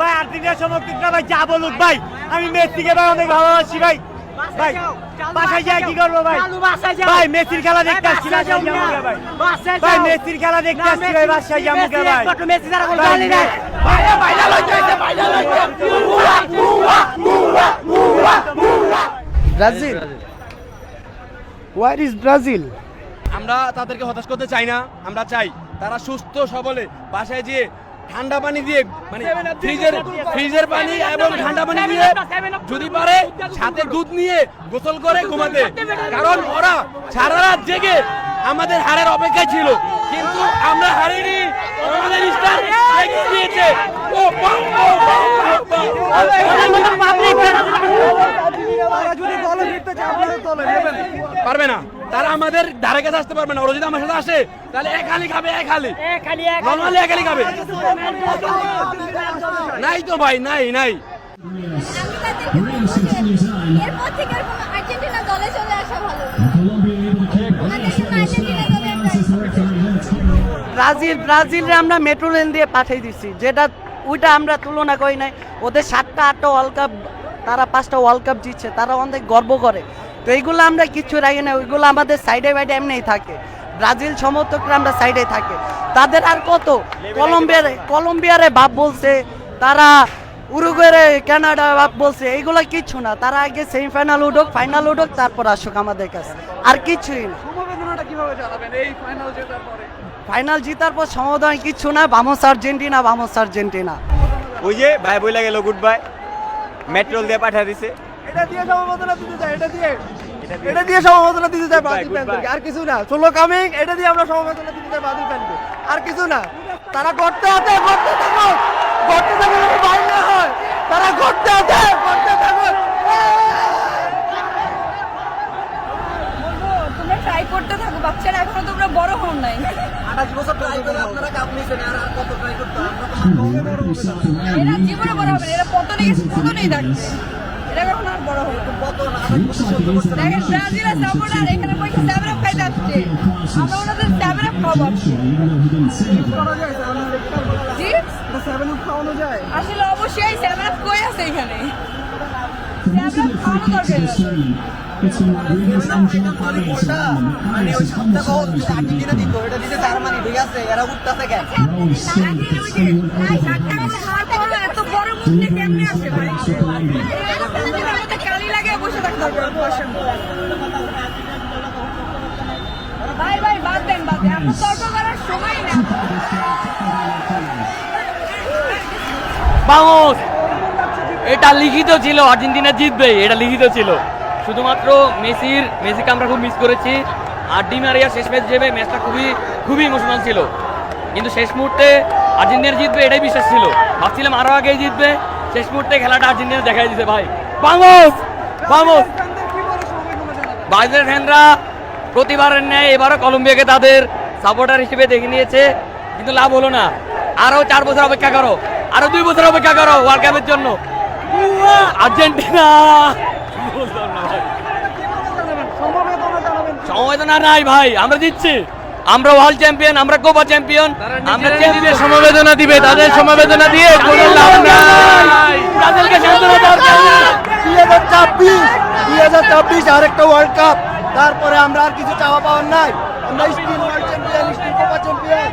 ভাই আর্জেন্টিনার সমর্থকরা ভাই যা বলুক ভাই, আমি মেসিকে ভাই অনেক ভালোবাসি ভাই। ভাই বাসায় যাই কি করবো ভাই? ভাই মেসির খেলা দেখতে আসছি না ভাই। ভাই মেসির খেলা দেখতে আসছি ভাই, বাসায় যাবো কে ভাই? Brazil, where is Brazil? আমরা তাদেরকে হতাশ করতে চাই না, আমরা চাই তারা সুস্থ সবলে বাসায় যেয়ে ঠান্ডা পানি দিয়ে, মানে ফ্রিজের পানি এবং ঠান্ডা পানি দিয়ে যদি পারে সাথে দুধ নিয়ে গোসল করে ঘুমাতে, কারণ ওরা সারা রাত জেগে আমাদের হারের অপেক্ষায় ছিল, কিন্তু আমরা হারিনি, আমাদের স্টার এগিয়ে দিয়েছে। পারবে না, তারা আমাদের ধারে কাছে আসতে পারবে না। ওরা যদি আমার সাথে আসে তাহলে এক হালি খাবে, এক হালি নরমালি এক হালি খাবে। নাই তো ভাই, নাই নাই। এরপর থেকে আর কোনো আর্জেন্টিনা দলে চলে আসা ভালো। আমাদের জন্য আর্জেন্টিনা দলে ব্রাজিলরে আমরা মেট্রো রেল দিয়ে পাঠিয়ে দিচ্ছি, যেটা ওইটা আমরা তুলনা করি নাই। ওদের 7টা 8টা ওয়ার্ল্ড কাপ, তারা 5টা ওয়ার্ল্ড কাপ জিতছে, তারা অনেক গর্ব করে। তো এইগুলো আমরা কিচ্ছু রাখি না, ওইগুলো আমাদের সাইডে বাইডে এমনিই থাকে। ব্রাজিল সমর্থকরা আমরা সাইডে থাকে, তাদের আর কত কলম্বিয়ারে ভাব বলছে, তারা উরুগুয়ে কানাডা ভাব বলছে, এইগুলো কিচ্ছু না। তারা আগে সেমিফাইনাল উঠুক, ফাইনাল উঠুক, তারপর আসুক আমাদের কাছে, আর কিছুই না। ফাইনাল জিতার পর সমাধান কিচ্ছু না, ভামোস আর্জেন্টিনা, ভামোস আর্জেন্টিনা। ওই যে ভাই বইলা গেল গুড বাই, মেট্রোল দিয়ে পাঠিয়ে দিছে। এটা দিয়ে সমবেদনা দিতে চাই, এটা দিয়ে সমবেদনা দিতে চাই ব্রাজিল ফ্যানদেরকে, আর কিছু না। সোলো কামিং, এটা দিয়ে আমরা সমবেদনা দিতে চাই ব্রাজিল ফ্যানকে, আর কিছু না। তারা করতে থাকুক, বাইরে হয়, তারা করতে থাকুক। তোমরা ট্রাই করতে থাকো, বাচ্চারা এখনো তোমরা বড় হও নাই। 28 বছর ট্রাই করে আপনারা কাপ নিছেন, আর কত ট্রাই করতে আমরা? এরা জীবনে বড় হবে না, এরা পতনেই থাকবে, এরা কখনো আর বড় হবে না। দেখেন ব্রাজিলের সাপোর্টার এখানে বসে 7 আপ খাইতে আসছে, আমরা ওনাদের 7 আপ খাওয়াবো। জি 7 আপ খাওয়ানো যায়? আসলে অবশ্যই 7 আপ কই আছে এখানে, 7 আপ খাওয়ানো দরকার। এত বড় মুখে কেমনে আসে ভাই? কালি লাগে বসে থাকতে হবে। ভাই বাদ দেন, এখন তর্ক করার সময় না। বাংলাদেশ এটা লিখিত ছিল, আর্জেন্টিনা জিতবে, এটা লিখিত ছিল। শুধুমাত্র মেসিকে আমরা খুব মিস করেছি। আর ডি মারিয়া শেষ ম্যাচ যাবে, ম্যাচটা খুবই ইমোশনাল ছিল, কিন্তু শেষ মুহূর্তে আর্জেন্টিনা জিতবে এটাই বিশ্বাস ছিল। ভাবছিলাম আরো আগে জিতবে, শেষ মুহূর্তে খেলাটা আর্জেন্টিনা দেখাই দিতে ভাই। বাংলাদেশ ব্রাজিলের ফ্যানরা প্রতিবারের ন্যায় এবারও কলম্বিয়াকে তাদের সাপোর্টার হিসেবে দেখে নিয়েছে, কিন্তু লাভ হলো না। আরো 4 বছর অপেক্ষা করো, আরো 2 বছর অপেক্ষা করো ওয়ার্ল্ড কাপের জন্য। আর্জেন্টিনা সমবেদনা নাই ভাই, আমরা জিতছি, আমরা ওয়ার্ল্ড চ্যাম্পিয়ন, আমরা কোপা চ্যাম্পিয়ন, আমরা চ্যাম্পিয়ন। সমবেদনা দিবে, তাদের সমবেদনা দিয়ে কোনো লাভ নাই। ব্রাজিলকে সান্ত্বনা দরকার না। 2024 আরেকটা ওয়ার্ল্ড কাপ, তারপরে আমরা আর কিছু চাওয়া পাওয়ার নাই। আমরা still world champion, still Copa champion.